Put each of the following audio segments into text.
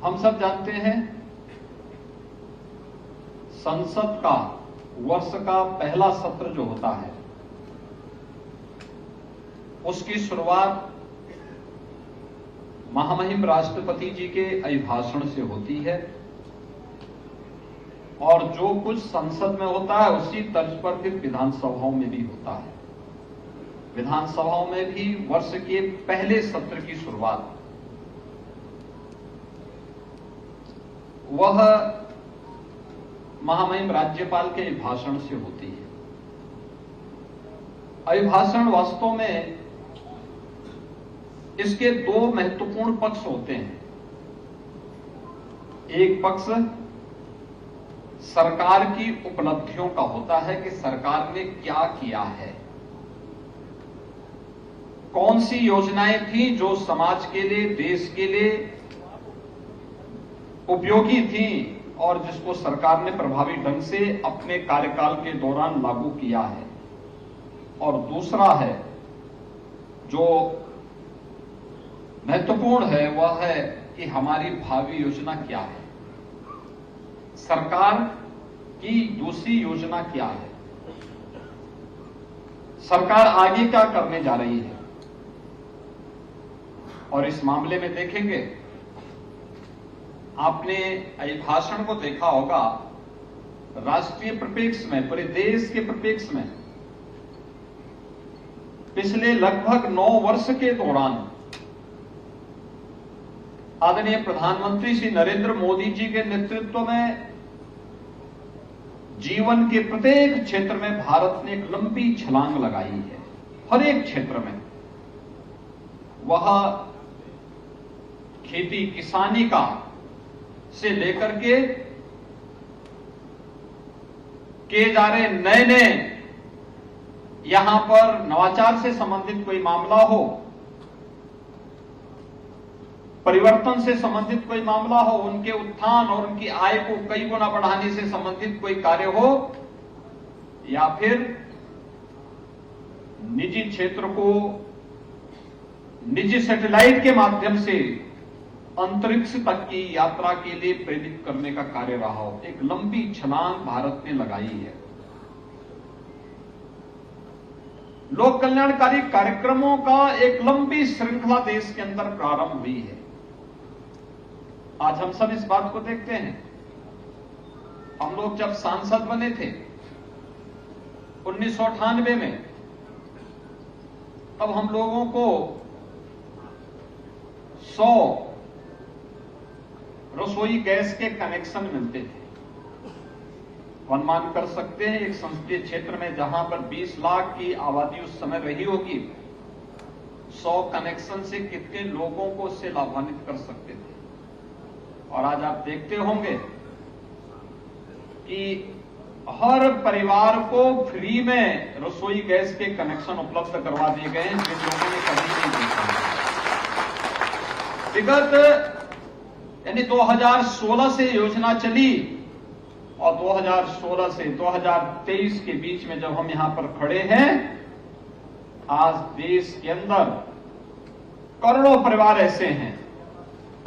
हम सब जानते हैं संसद का वर्ष का पहला सत्र जो होता है उसकी शुरुआत महामहिम राष्ट्रपति जी के अभिभाषण से होती है और जो कुछ संसद में होता है उसी तर्ज पर फिर विधानसभाओं में भी होता है। विधानसभाओं में भी वर्ष के पहले सत्र की शुरुआत वह महामहिम राज्यपाल के अभिभाषण से होती है। अभिभाषण वास्तव में इसके दो महत्वपूर्ण पक्ष होते हैं। एक पक्ष सरकार की उपलब्धियों का होता है कि सरकार ने क्या किया है, कौन सी योजनाएं थी जो समाज के लिए, देश के लिए उपयोगी थी और जिसको सरकार ने प्रभावी ढंग से अपने कार्यकाल के दौरान लागू किया है। और दूसरा है जो महत्वपूर्ण है वह है कि हमारी भावी योजना क्या है, सरकार की दूसरी योजना क्या है, सरकार आगे क्या करने जा रही है। और इस मामले में देखेंगे, आपने अभिभाषण को देखा होगा, राष्ट्रीय परिप्रेक्ष्य में, पूरे देश के परिप्रेक्ष्य में पिछले लगभग 9 वर्ष के दौरान आदरणीय प्रधानमंत्री श्री नरेंद्र मोदी जी के नेतृत्व में जीवन के प्रत्येक क्षेत्र में भारत ने एक लंबी छलांग लगाई है। हर एक क्षेत्र में, वह खेती किसानी का से लेकर के किए जा रहे नए नए यहां पर नवाचार से संबंधित कोई मामला हो, परिवर्तन से संबंधित कोई मामला हो, उनके उत्थान और उनकी आय को कई गुना बढ़ाने से संबंधित कोई कार्य हो, या फिर निजी क्षेत्र को निजी सैटेलाइट के माध्यम से अंतरिक्ष तक की यात्रा के लिए प्रेरित करने का कार्य रहा हो, एक लंबी छलांग भारत ने लगाई है। लोक कल्याणकारी कार्यक्रमों का एक लंबी श्रृंखला देश के अंदर प्रारंभ हुई है। आज हम सब इस बात को देखते हैं। हम लोग जब सांसद बने थे 1998 में, तब हम लोगों को 100 रसोई गैस के कनेक्शन मिलते थे। अनुमान कर सकते हैं एक संसदीय क्षेत्र में जहां पर 20 लाख की आबादी उस समय रही होगी, 100 कनेक्शन से कितने लोगों को उससे लाभान्वित कर सकते थे। और आज आप देखते होंगे कि हर परिवार को फ्री में रसोई गैस के कनेक्शन उपलब्ध करवा दिए गए हैं, जिन लोगों ने कभी नहीं देखा। विगत यानी 2016 से योजना चली और 2016 से 2023 के बीच में जब हम यहां पर खड़े हैं, आज देश के अंदर करोड़ों परिवार ऐसे हैं।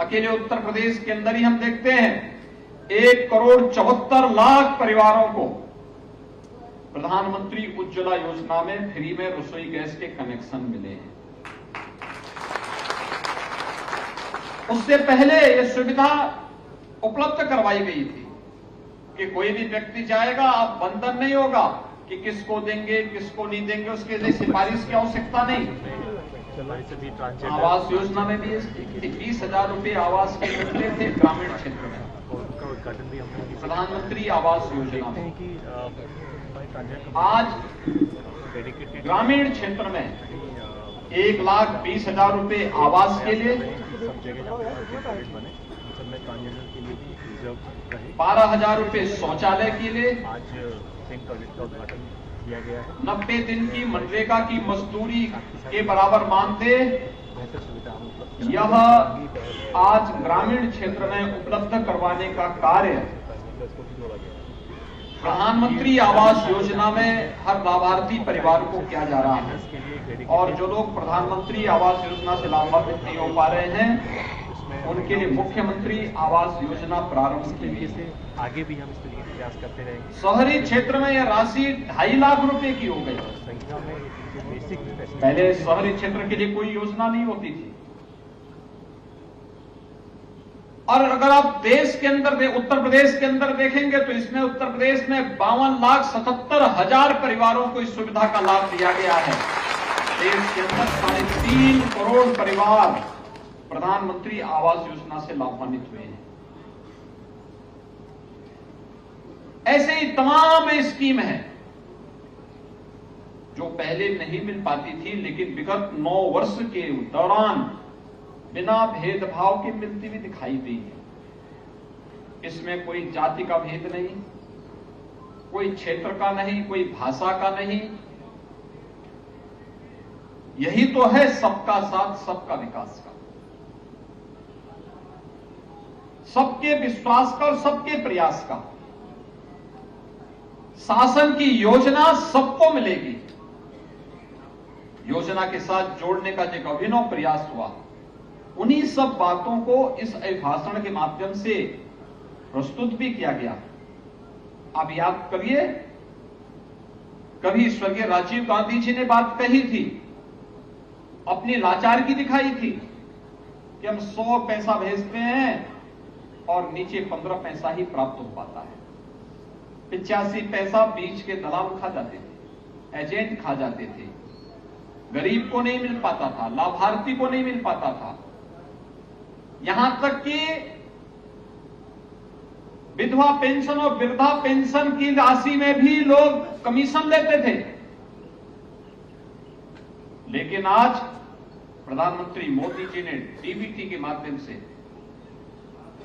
अकेले उत्तर प्रदेश के अंदर ही हम देखते हैं 1,74,00,000 परिवारों को प्रधानमंत्री उज्ज्वला योजना में फ्री में रसोई गैस के कनेक्शन मिले हैं। उससे पहले यह सुविधा उपलब्ध करवाई गई थी कि कोई भी व्यक्ति जाएगा, आप बंधन नहीं होगा कि किसको देंगे किसको नहीं देंगे, उसके लिए सिफारिश की आवश्यकता नहीं। आवास योजना में भी 20,000 रुपए आवास के मिलते थे ग्रामीण क्षेत्र में, प्रधानमंत्री आवास योजना में। आज ग्रामीण क्षेत्र में 1,20,000 रुपए आवास के लिए, 12,000 रुपए शौचालय के लिए, 90 दिन की मनरेगा की मजदूरी के बराबर मानते यह आज ग्रामीण क्षेत्र में उपलब्ध करवाने का कार्य प्रधानमंत्री आवास योजना में हर लाभार्थी परिवार को किया जा रहा है। और जो लोग प्रधानमंत्री आवास योजना से लाभान्वित नहीं हो पा रहे हैं, उनके लिए मुख्यमंत्री आवास योजना प्रारंभ की गई है। आगे भी हम इस तरीके के प्रयास करते रहेंगे। शहरी क्षेत्र में यह राशि 2.5 लाख रुपए की हो गई। संख्या में बेसिक पहले शहरी क्षेत्र के लिए कोई योजना नहीं होती थी। और अगर आप देश के अंदर उत्तर प्रदेश के अंदर देखेंगे तो इसमें उत्तर प्रदेश में 52,77,000 परिवारों को इस सुविधा का लाभ दिया गया है। देश के अंदर 3.5 करोड़ परिवार प्रधानमंत्री आवास योजना से लाभान्वित हुए हैं। ऐसे ही तमाम स्कीम है जो पहले नहीं मिल पाती थी, लेकिन विगत 9 वर्ष के दौरान बिना भेदभाव के मिलती हुई दिखाई दी है। इसमें कोई जाति का भेद नहीं, कोई क्षेत्र का नहीं, कोई भाषा का नहीं। यही तो है सबका साथ सबका विकास का, सबके विश्वास का और सबके प्रयास का। शासन की योजना सबको मिलेगी, योजना के साथ जोड़ने का जो अभिनव प्रयास हुआ, उन्हीं सब बातों को इस अभिभाषण के माध्यम से प्रस्तुत भी किया गया। आप याद करिए, कभी स्वर्गीय राजीव गांधी जी ने बात कही थी, अपनी लाचारगी दिखाई थी कि हम 100 पैसा भेजते हैं और नीचे 15 पैसा ही प्राप्त हो पाता है। 85 पैसा बीच के दलाल खा जाते थे, एजेंट खा जाते थे, गरीब को नहीं मिल पाता था, लाभार्थी को नहीं मिल पाता था। यहां तक कि विधवा पेंशन और वृद्धा पेंशन की राशि में भी लोग कमीशन लेते थे। लेकिन आज प्रधानमंत्री मोदी जी ने डीबीटी के माध्यम से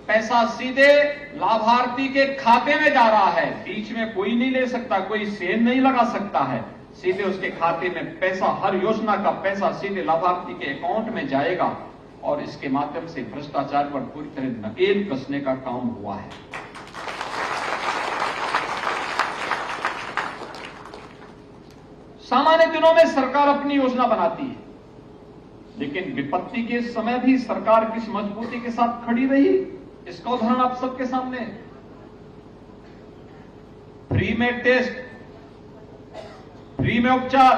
पैसा सीधे लाभार्थी के खाते में जा रहा है। बीच में कोई नहीं ले सकता, कोई सेल नहीं लगा सकता है। सीधे उसके खाते में पैसा, हर योजना का पैसा सीधे लाभार्थी के अकाउंट में जाएगा और इसके माध्यम से भ्रष्टाचार पर पूरी तरह नकेल कसने का काम हुआ है। सामान्य दिनों में सरकार अपनी योजना बनाती है, लेकिन विपत्ति के समय भी सरकार किस मजबूती के साथ खड़ी रही, इसका उदाहरण आप सबके सामने। फ्री में टेस्ट, फ्री में उपचार,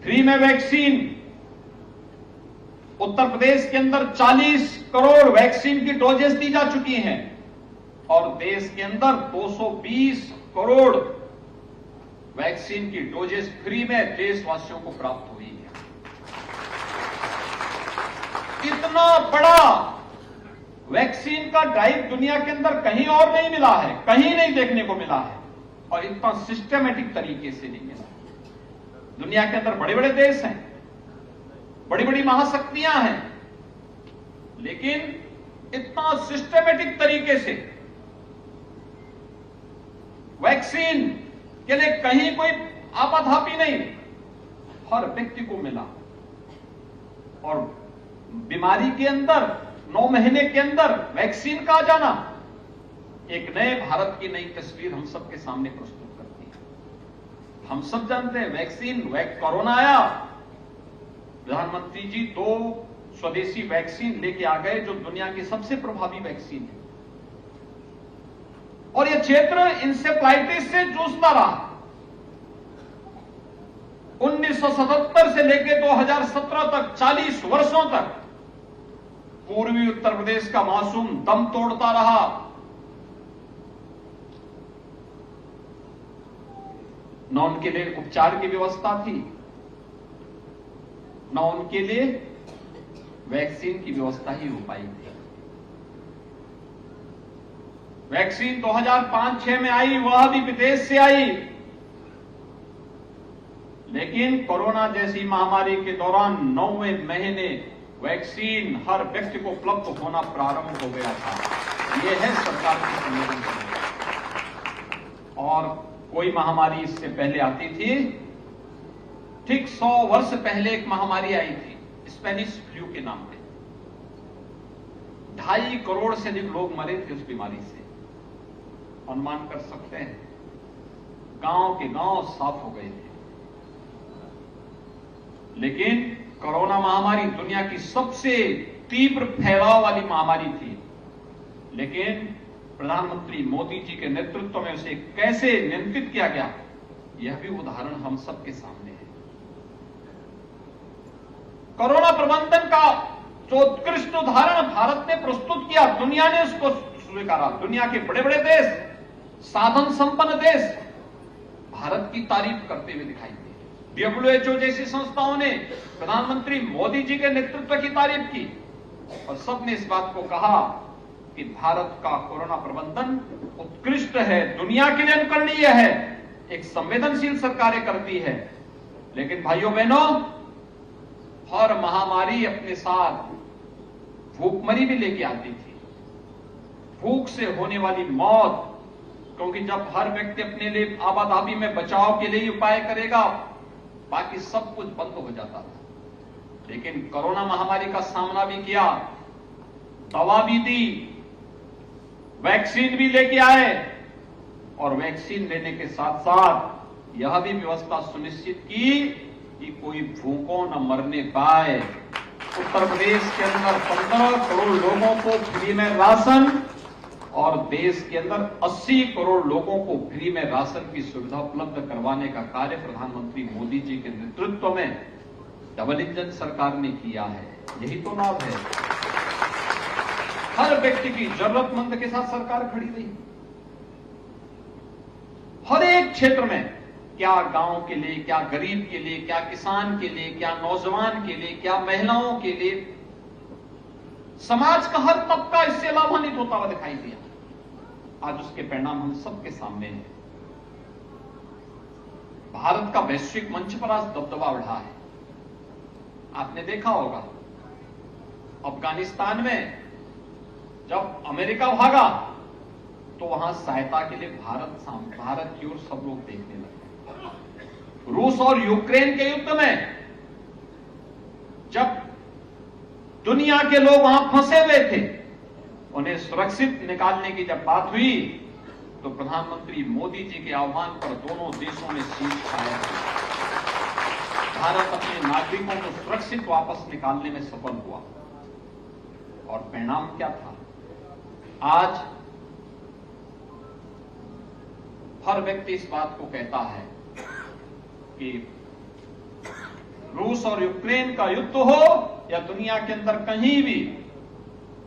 फ्री में वैक्सीन। उत्तर प्रदेश के अंदर 40 करोड़ वैक्सीन की डोजेस दी जा चुकी हैं और देश के अंदर 220 करोड़ वैक्सीन की डोजेस फ्री में देशवासियों को प्राप्त हुई है। इतना बड़ा वैक्सीन का ड्राइव दुनिया के अंदर कहीं और नहीं मिला है, कहीं नहीं देखने को मिला है, और इतना सिस्टमैटिक तरीके से नहीं मिला। दुनिया के अंदर बड़े बड़े देश हैं, बड़ी बड़ी महाशक्तियां हैं, लेकिन इतना सिस्टमैटिक तरीके से वैक्सीन के लिए कहीं कोई आपाधापी नहीं, हर व्यक्ति को मिला। और बीमारी के अंदर 9 महीने के अंदर वैक्सीन का आ जाना एक नए भारत की नई तस्वीर हम सबके सामने प्रस्तुत करती है। हम सब जानते हैं वैक्सीन, कोरोना आया, प्रधानमंत्री जी 2 स्वदेशी वैक्सीन लेके आ गए जो दुनिया की सबसे प्रभावी वैक्सीन है, और यह क्षेत्र इंसेफ्लाइटिस से जूझता रहा। 1977 से लेकर 2017 तक 40 वर्षों तक पूर्वी उत्तर प्रदेश का मासूम दम तोड़ता रहा। न उनके लिए उपचार की व्यवस्था थी, न उनके लिए वैक्सीन की व्यवस्था ही हो पाई थी। वैक्सीन 2005-6 में आई, वह भी विदेश से आई, लेकिन कोरोना जैसी महामारी के दौरान 9वें महीने वैक्सीन हर व्यक्ति को उपलब्ध होना प्रारंभ हो गया था। यह है सरकार की संवेदनशीलता। और कोई महामारी इससे पहले आती थी, ठीक 100 वर्ष पहले एक महामारी आई थी स्पेनिश फ्लू के नाम पे। 2.5 करोड़ से अधिक लोग मरे थे उस बीमारी से। अनुमान कर सकते हैं, गांव के गांव साफ हो गए थे। लेकिन कोरोना महामारी दुनिया की सबसे तीव्र फैलाव वाली महामारी थी, लेकिन प्रधानमंत्री मोदी जी के नेतृत्व में उसे कैसे नियंत्रित किया गया, यह भी उदाहरण हम सबके सामने है। कोरोना प्रबंधन का जो उत्कृष्ट उदाहरण भारत ने प्रस्तुत किया, दुनिया ने उसको स्वीकारा। दुनिया के बड़े बड़े देश, साधन संपन्न देश भारत की तारीफ करते हुए दिखाई दिए। WHO जैसी संस्थाओं ने प्रधानमंत्री मोदी जी के नेतृत्व की तारीफ की और सबने इस बात को कहा कि भारत का कोरोना प्रबंधन उत्कृष्ट है, दुनिया के लिए अनुकरणीय है, एक संवेदनशील सरकारें करती है। लेकिन भाइयों बहनों, हर महामारी अपने साथ भूखमरी भी लेके आती थी। भूख से होने वाली मौत, क्योंकि जब हर व्यक्ति अपने लिए आबादी में बचाव के लिए उपाय करेगा, बाकी सब कुछ बंद हो जाता था। लेकिन कोरोना महामारी का सामना भी किया, दवा भी दी, वैक्सीन भी लेके आए और वैक्सीन लेने के साथ साथ यह भी व्यवस्था सुनिश्चित की कि कोई भूखों न मरने पाए। उत्तर प्रदेश के अंदर 15 करोड़ लोगों को फ्री में राशन और देश के अंदर 80 करोड़ लोगों को फ्री में राशन की सुविधा उपलब्ध करवाने का कार्य प्रधानमंत्री मोदी जी के नेतृत्व में डबल इंजन सरकार ने किया है। यही तो लाभ है। हर व्यक्ति की जरूरतमंद के साथ सरकार खड़ी रही। हर एक क्षेत्र में, क्या गांव के लिए, क्या गरीब के लिए, क्या किसान के लिए, क्या नौजवान के लिए, क्या महिलाओं के लिए, समाज का हर तबका इससे लाभान्वित होता हुआ दिखाई दिया। आज उसके परिणाम हम सबके सामने हैं। भारत का वैश्विक मंच पर आज दबदबा बढ़ा है। आपने देखा होगा अफगानिस्तान में जब अमेरिका भागा तो वहां सहायता के लिए भारत की ओर सब लोग देखने लगे। रूस और यूक्रेन के युद्ध में जब दुनिया के लोग वहां फंसे हुए थे, उन्हें सुरक्षित निकालने की जब बात हुई तो प्रधानमंत्री मोदी जी के आह्वान पर दोनों देशों ने शीश उठाया। भारत अपने नागरिकों को सुरक्षित वापस निकालने में सफल हुआ और परिणाम क्या था? आज हर व्यक्ति इस बात को कहता है कि रूस और यूक्रेन का युद्ध हो या दुनिया के अंदर कहीं भी,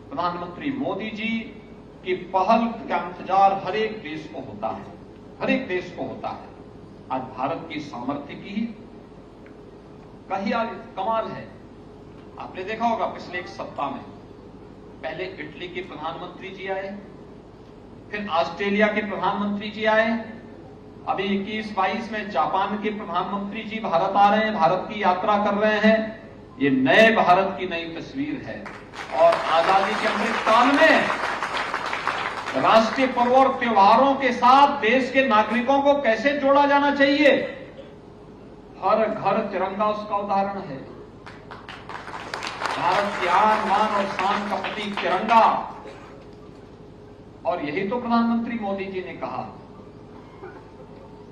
प्रधानमंत्री मोदी जी की पहल का इंतजार हर एक देश को होता है, हर एक देश को होता है। आज भारत की सामर्थ्य की कहीं कमाल है। आपने देखा होगा पिछले एक सप्ताह में पहले इटली के प्रधानमंत्री जी आए, फिर ऑस्ट्रेलिया के प्रधानमंत्री जी आए, अभी 21-22 में जापान के प्रधानमंत्री जी भारत आ रहे हैं, भारत की यात्रा कर रहे हैं। ये नए भारत की नई तस्वीर है। और आजादी के अमृत काल में राष्ट्रीय पर्व और त्योहारों के साथ देश के नागरिकों को कैसे जोड़ा जाना चाहिए, हर घर तिरंगा उसका उदाहरण है। भारत की आन, मान और शान का प्रतीक तिरंगा। और यही तो प्रधानमंत्री मोदी जी ने कहा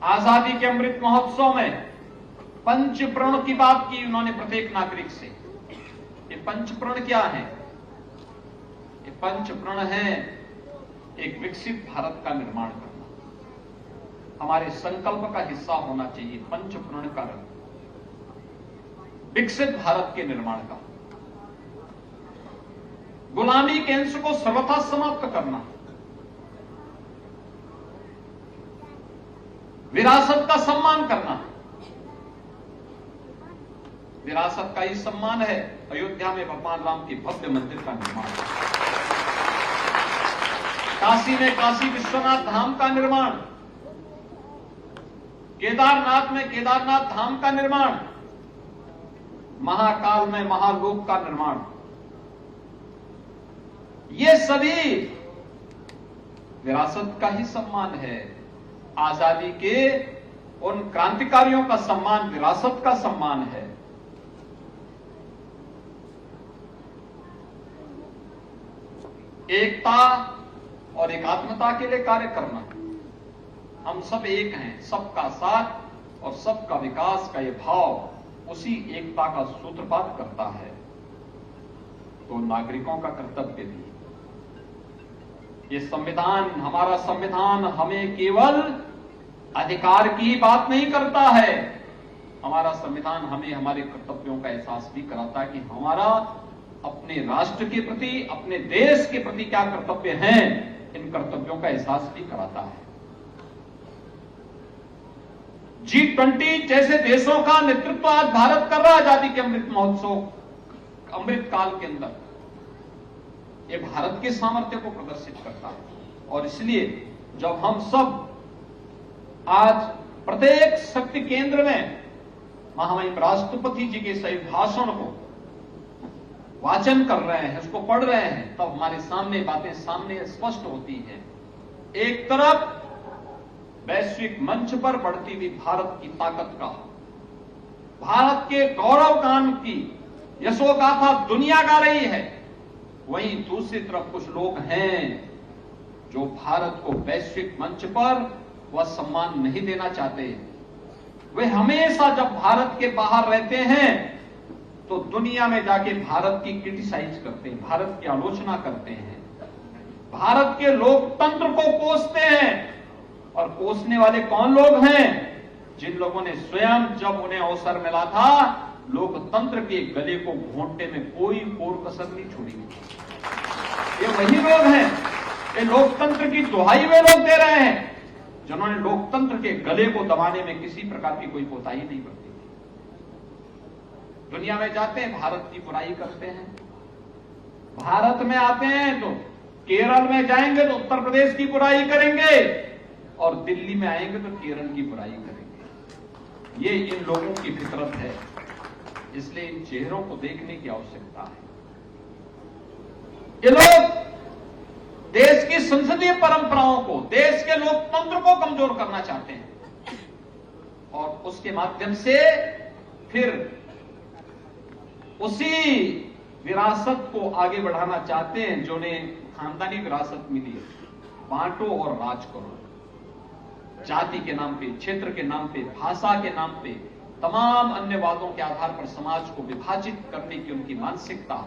आजादी के अमृत महोत्सव में, पंच प्रण की बात की उन्होंने प्रत्येक नागरिक से। ये पंच प्रण क्या है? ये पंच प्रण है एक विकसित भारत का निर्माण करना, हमारे संकल्प का हिस्सा होना चाहिए। पंच प्रण का विकसित भारत के निर्माण का, गुलामी के अंश को सर्वथा समाप्त करना, विरासत का सम्मान करना। विरासत का ही सम्मान है अयोध्या में भगवान राम के भव्य मंदिर का निर्माण, काशी में काशी विश्वनाथ धाम का निर्माण, केदारनाथ में केदारनाथ धाम का निर्माण, महाकाल में महालोक का निर्माण। ये सभी विरासत का ही सम्मान है। आजादी के उन क्रांतिकारियों का सम्मान विरासत का सम्मान है। एकता और एकात्मता के लिए कार्य करना। हम सब एक हैं, सबका साथ और सबका विकास का ये भाव उसी एकता का सूत्रपात करता है, तो नागरिकों का कर्तव्य भी। ये संविधान, हमारा संविधान हमें केवल अधिकार की बात नहीं करता है, हमारा संविधान हमें हमारे कर्तव्यों का एहसास भी कराता है कि हमारा अपने राष्ट्र के प्रति, अपने देश के प्रति क्या कर्तव्य हैं, इन कर्तव्यों का एहसास भी कराता है। G20 जैसे देशों का नेतृत्व आज भारत कर रहा है आजादी के अमृत महोत्सव, अमृत काल के अंदर। ये भारत के सामर्थ्य को प्रदर्शित करता है। और इसलिए जब हम सब आज प्रत्येक शक्ति केंद्र में महामहिम राष्ट्रपति जी के इस भाषण को वाचन कर रहे हैं, उसको पढ़ रहे हैं, तब हमारे सामने बातें सामने स्पष्ट होती हैं। एक तरफ वैश्विक मंच पर बढ़ती हुई भारत की ताकत का, भारत के गौरवगान की यशोगाथा दुनिया गा रही है, वहीं दूसरी तरफ कुछ लोग हैं जो भारत को वैश्विक मंच पर वह सम्मान नहीं देना चाहते। वे हमेशा जब भारत के बाहर रहते हैं तो दुनिया में जाके भारत की क्रिटिसाइज करते हैं, भारत की आलोचना करते हैं, भारत के लोकतंत्र को कोसते हैं। और कोसने वाले कौन लोग हैं? जिन लोगों ने स्वयं जब उन्हें अवसर मिला था लोकतंत्र के गले को घोंटने में कोई कोर कसर नहीं छोड़ी। ये वही लोग हैं, ये लोकतंत्र की दुहाई वे लोग दे रहे हैं जिन्होंने लोकतंत्र के गले को दबाने में किसी प्रकार की कोई कोताही नहीं बरती। दुनिया में जाते हैं भारत की बुराई करते हैं, भारत में आते हैं तो केरल में जाएंगे तो उत्तर प्रदेश की बुराई करेंगे, और दिल्ली में आएंगे तो केरल की बुराई करेंगे। ये इन लोगों की फितरत है, इसलिए इन चेहरों को देखने की आवश्यकता है। ये लोग देश की संसदीय परंपराओं को, देश के लोकतंत्र को कमजोर करना चाहते हैं और उसके माध्यम से फिर उसी विरासत को आगे बढ़ाना चाहते हैं जो उन्हें खानदानी विरासत मिली है, बांटो और राज करो। जाति के नाम पे, क्षेत्र के नाम पे, भाषा के नाम पे, तमाम अन्य बातों के आधार पर समाज को विभाजित करने की उनकी मानसिकता,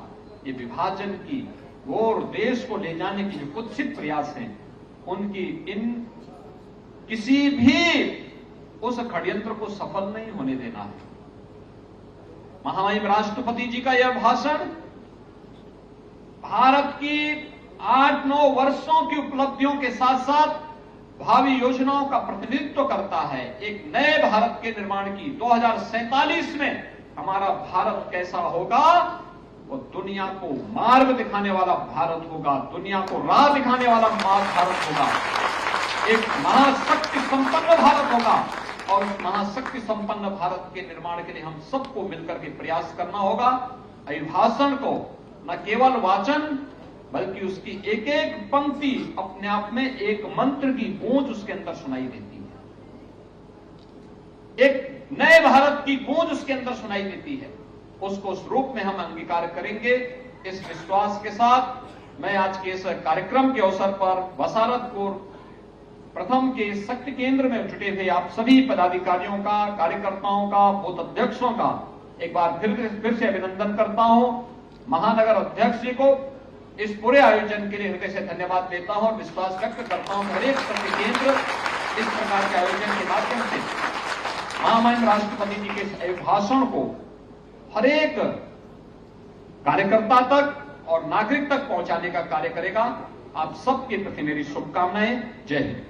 ये विभाजन की और देश को ले जाने की जो कुत्सित प्रयास हैं, उनकी इन किसी भी उस षड्यंत्र को सफल नहीं होने देना है। महामहिम राष्ट्रपति जी का यह भाषण भारत की 8-9 वर्षों की उपलब्धियों के साथ साथ भावी योजनाओं का प्रतिनिधित्व करता है। एक नए भारत के निर्माण की, 2047 में हमारा भारत कैसा होगा, वो दुनिया को मार्ग दिखाने वाला भारत होगा, दुनिया को राह दिखाने वाला भारत होगा, एक महाशक्ति संपन्न भारत होगा। और उस महाशक्ति संपन्न भारत के निर्माण के लिए हम सबको मिलकर के प्रयास करना होगा। अभिभाषण को न केवल वाचन बल्कि उसकी एक एक पंक्ति अपने आप में एक मंत्र की गूंज उसके अंदर सुनाई देती है, एक नए भारत की गूंज उसके अंदर सुनाई देती है। उसको उस रूप में हम अंगीकार करेंगे। इस विश्वास के साथ मैं आज के इस कार्यक्रम के अवसर पर वसारतपुर प्रथम के शक्ति केंद्र में जुटे हुए आप सभी पदाधिकारियों का, कार्यकर्ताओं का, बूथ अध्यक्षों का एक बार फिर से अभिनंदन करता हूं। महानगर अध्यक्ष जी को इस पूरे आयोजन के लिए हृदय से धन्यवाद देता हूं और विश्वास व्यक्त करता हूं हर एक शक्ति केंद्र इस प्रकार के आयोजन के माध्यम से महामहिम राष्ट्रपति जी के इस अभिभाषण को हर एक कार्यकर्ता तक और नागरिक तक पहुंचाने का कार्य करेगा। आप सबके प्रति मेरी शुभकामनाएं। जय हिंद।